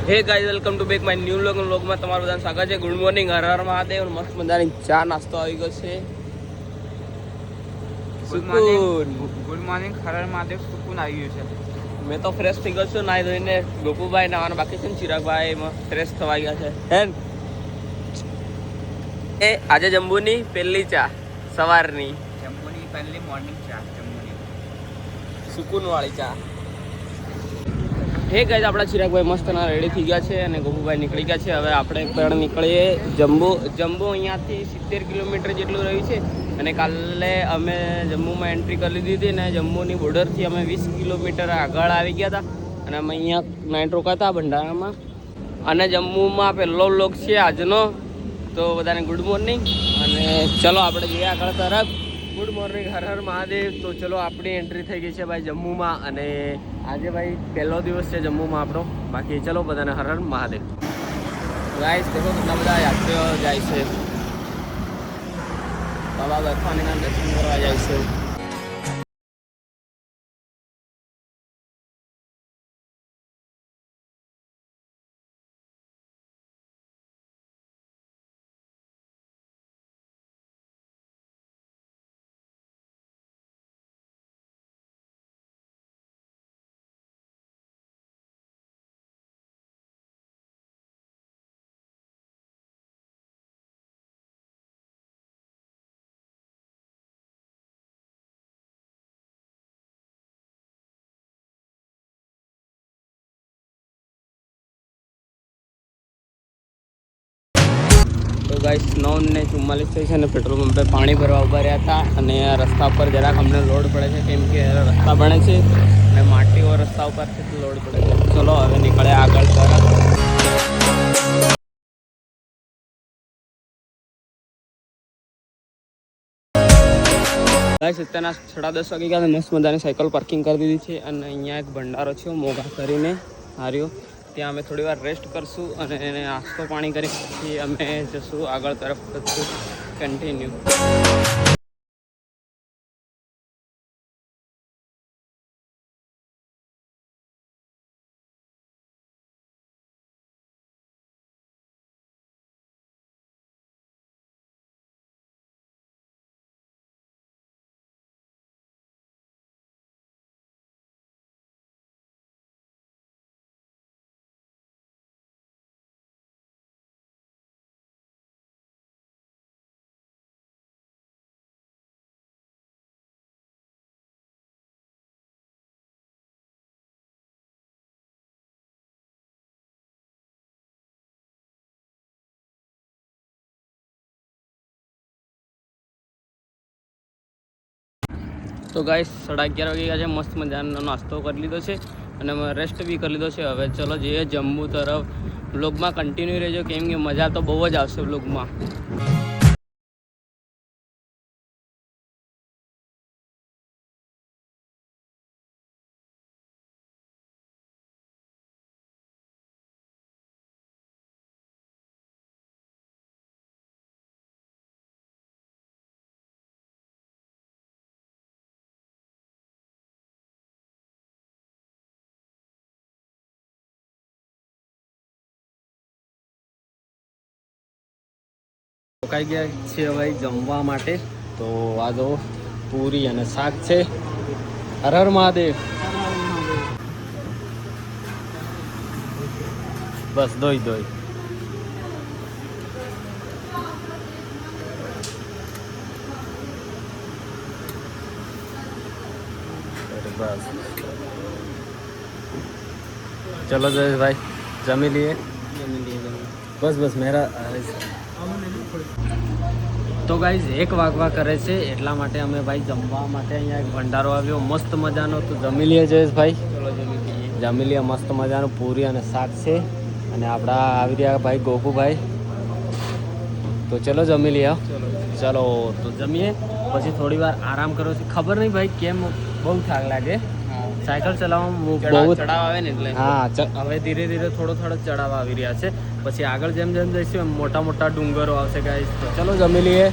Hey guys, welcome to back my new વ્લોગમાં તમારું બધાનું સ્વાગત છે. Good morning, Har Har Mahadev. મસ્ત મજાની ચા નાસ્તો આવી ગયો છે. Good morning, Har Har Mahadev. સુકૂન આવી ગયું છે. મેં તો ફ્રેશ થઈ ગયો છું, નાઈ ધોઈને. ગોપુભાઈ નાવાનું બાકી છે ને ચિરાગભાઈ ફ્રેશ થવા ગયા છે. હેન એ આજે જંબુની પહેલી ચા સવારની, જમ્મુની પહેલી મોર્નિંગ ચા, જમ્મુની સુકૂન વાળી ચા. હે ગાઈઝ, આપણા ચિરાગભાઈ મસ્ત રેડી થઈ ગયા છે અને ગોપુભાઈ નીકળી ગયા છે. હવે આપણે પણ નીકળીએ. જમ્બુ અહીંયાથી 70 કિલોમીટર જેટલું રહ્યું છે અને કાલે અમે જમ્મુમાં એન્ટ્રી કરી લીધી હતી અને જમ્મુની બોર્ડરથી અમે 20 કિલોમીટર આગળ આવી ગયા હતા અને અમે અહીંયા નાઇટ રોકાતા ભંડારામાં. અને જમ્મુમાં પહેલો વ્લોગ છે આજનો, તો બધાને ગુડ મોર્નિંગ. અને ચલો આપણે જઈએ આગળ તરફ. Good morning, Har Har Mahadev. તો ચલો આપણી એન્ટ્રી થઈ ગઈ છે ભાઈ જમ્મુમાં અને આજે ભાઈ પહેલો દિવસ છે જમ્મુમાં આપણો. બાકી ચલો બધાને હર હર મહાદેવ. ગાઈસ દેખો કેટલા બધા યાત્રીઓ જાય છે, બાબા બર્ફાનીના દર્શન કરવા જાય છે. તો ગાઈસ 9:44 થઈ છે અને પેટ્રોલ પંપે પાણી ભરવા ઉભા રહ્યા હતા અને રસ્તા પર જરાક અમને લોડ પડે છે કેમ કે રસ્તા બને છે અને માટીઓ રસ્તા ઉપરથી લોડ પડે છે. ચલો હવે નીકળે આગળ તરફ. ગાઈસ અત્યારના 10:30 વાગી ગયા. મસ્ત મજાની સાયકલ પાર્કિંગ કરી દીધી છે અને અહીંયા એક ભંડારો છે મોગા કરીને હાર્યો, ત્યાં અમે થોડી વાર રેસ્ટ કરશું અને એને નાસ્તો પાણી કરી પછી અમે જશું આગળ તરફ કરશું કન્ટિન્યુ. તો ગાઈસ 11:30 વાગી ગયા છે. મસ્ત મજાનો નાસ્તો કરી લીધો છે અને રેસ્ટ બી કરી લીધો છે. હવે ચલો જઈએ જમ્મુ તરફ. વ્લોગમાં કન્ટિન્યુ રહેજો કેમ કે મજા તો બહુ જ આવશે વ્લોગમાં. રોકાઈ ગયા છે ભાઈ જમવા માટે. તો આ જો પૂરી અને શાક છે. હર હર મહાદેવ. બસ દોઈ બસ. ચલો જયેશભાઈ જમી લઈએ. બસ મેરા. તો ગાઈઝ 1 વાગવા કરે છે એટલા માટે અમે ભાઈ જમવા માટે અહીંયા એક ભંડારો આવ્યો મસ્ત મજાનો. તો જમી લઈએ જયેશભાઈ. જમી લઈએ મસ્ત મજાનું પૂરી અને શાક છે અને આપણા આવી રહ્યા ભાઈ ગોપુભાઈ. તો ચલો જમી લઈએ. ચલો તો જમીએ પછી થોડી વાર આરામ કરો. ખબર નહીં ભાઈ કેમ બહુ થાક લાગે સાયકલ ચલાવવામાં, બહુ ચડાવ આવે ને એટલે. હા, હવે ધીરે ધીરે થોડો ચડાવ આવી રહ્યા છે. પછી આગળ જેમ જઈશું એમ મોટા મોટા ડુંગરો આવશે ગાઈસ. તો ચલો જમી લઈએ.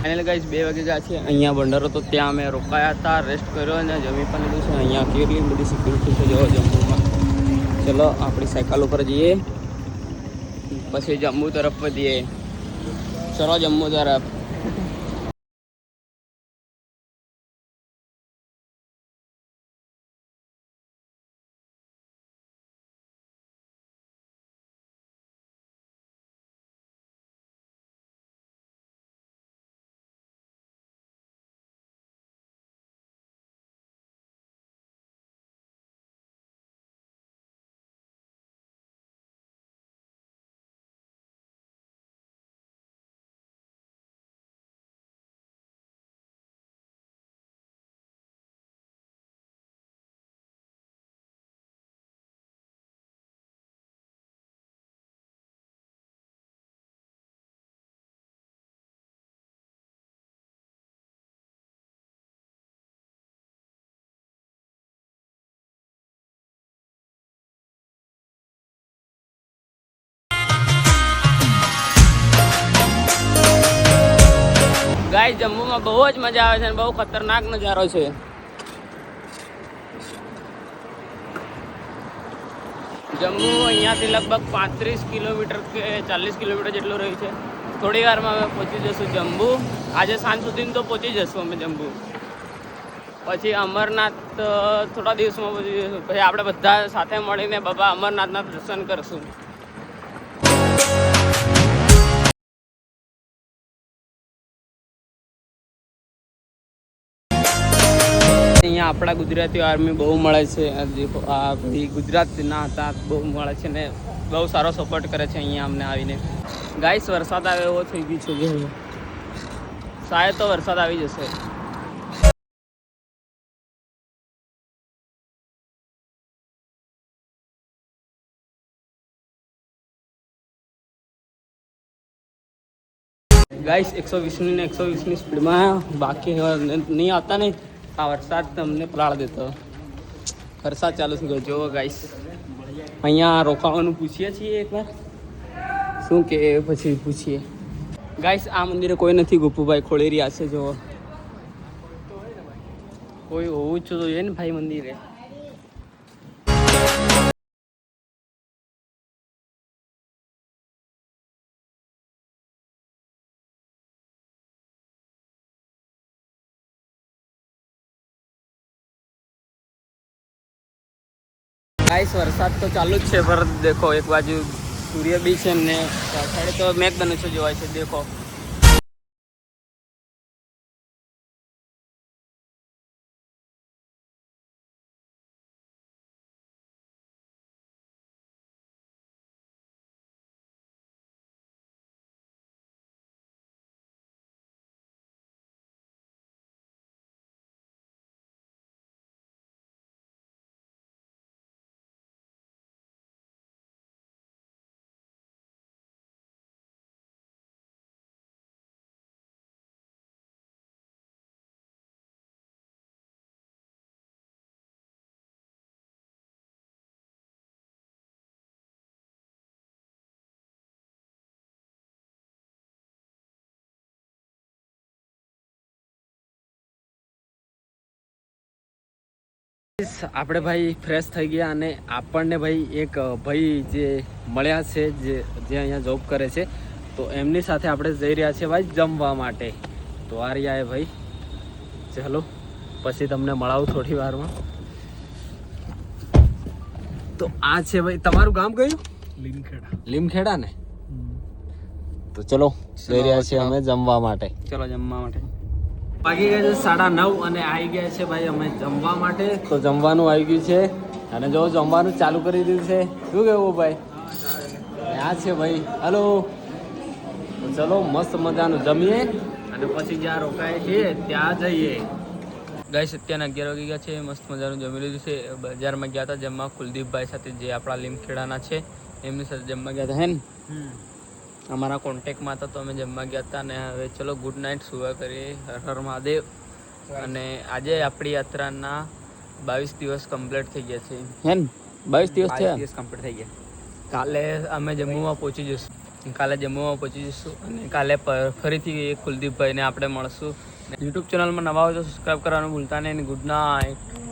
ફાઇનલ ગાઈસ 2 વાગે ગયા છે. અહીંયા ભંડારો તો ત્યાં અમે રોકાયા હતા, રેસ્ટ કર્યો અને જમી પણ લીધું છે. અહીંયા કેટલી બધી સિક્યુરિટી છે જો જમ્મુમાં. ચલો આપણી સાયકલ ઉપર જઈએ, પછી જમ્મુ તરફ વધીએ. ચલો જમ્મુ તરફ. ગાઈસ જમ્મુમાં બહુ જ મજા આવે છે અને બહુ ખતરનાક નજારો છે. જમ્મુ અહીંયાથી લગભગ 35 કિલોમીટર કે 40 કિલોમીટર જેટલું રહ્યું છે. થોડી વારમાં અમે પહોંચી જશું જમ્મુ. આજે સાંજ સુધીમાં તો પહોંચી જશું અમે જમ્મુ. પછી અમરનાથ થોડા દિવસમાં પહોંચી જશું. પછી આપણે બધા સાથે મળીને બાબા અમરનાથના દર્શન કરશું. અહીંયા આપણા ગુજરાતી આર્મી બહુ મળે છે. આ ભાઈ ગુજરાતના હતા, બહુ મળે છે ને બહુ સારો સપોર્ટ કરે છે અહીંયા અમને આવીને. ગાઈસ વરસાદ આવે એવો થઈ ગયું છે. શાયદ તો વરસાદ આવી જશે. ગાઈસ 120 ને 120ની સ્પીડમાં બાકી નહીં આવતા નહીં. આ વરસાદ તમને પલાળ દેતો. વરસાદ ચાલુ થઈ ગયો. જુઓ ગાઈસ, અહીંયા રોકાવાનું પૂછીએ છીએ એકવાર શું કે પછી પૂછીએ. ગાઈસ આ મંદિરે કોઈ નથી. ગોપુભાઈ ખોળી રહ્યા છે. જુઓ કોઈ હોવું જ જોઈએ ને ભાઈ મંદિરે. ગાઈસ વરસાદ તો ચાલુ જ છે, પર દેખો એક બાજુ સૂર્ય બી છે ને પાછળ તો મેઘધનુષ્ય જોવાય છે. દેખો આપણે ભાઈ ફ્રેશ થઈ ગયા અને આપણને ભાઈ એક ભાઈ જે મળ્યા છે જે અહીંયા જોબ કરે છે, તો એમની સાથે આપણે જઈ રહ્યા છીએ ભાઈ જમવા માટે. તો આ રહ્યા એ ભાઈ, ચાલો પછી તમને મળાવું થોડી વારમાં. તો આ છે ભાઈ, તમારું ગામ કયું? લીમખેડા. લીમખેડા ને? તો ચલો જઈ રહ્યા છીએ અમે જમવા માટે. ચલો જમવા માટે. વાગી ગયા છે 9:30 અને આવી ગયા છે ભાઈ અમે જમવા માટે. તો જમવાનું આવી ગયું છે અને જો જમવાનું ચાલુ કરી દીધું છે. શું કહેવું ભાઈ? આ છે ભાઈ. હલો, ચલો મસ્ત મજાનું જમીએ અને પછી જ્યાં રોકાય છે ત્યાં જઈએ. ગાઈસ અત્યારના 11 વાગી ગયા છે. મસ્ત મજાનું જમી લીધું છે. બજારમાં ગયા હતા જમવા કુલદીપભાઈ સાથે, જે આપણા લીમખેડાના છે. એમની સાથે જમવા ગયા હતા હે ને? અમારા કોન્ટેક્ટમાં હતા તો અમે જમવા ગયા હતા. અને હવે ચલો ગુડ નાઇટ, સુવા કરીએ. હર હર મહાદેવ. અને આજે આપણી યાત્રાના 22 દિવસ કમ્પ્લીટ થઈ ગયા છે હે ને? 22 દિવસ થયા, 22 દિવસ કમ્પ્લીટ થઈ ગયા. કાલે અમે જમ્મુમાં પહોંચી જઈશું. અને કાલે ફરીથી કુલદીપભાઈને આપણે મળશું. યુટ્યુબ ચેનલમાં નવા હોય તો સબસ્ક્રાઈબ કરવાનું ભૂલતા નહીં. Good night.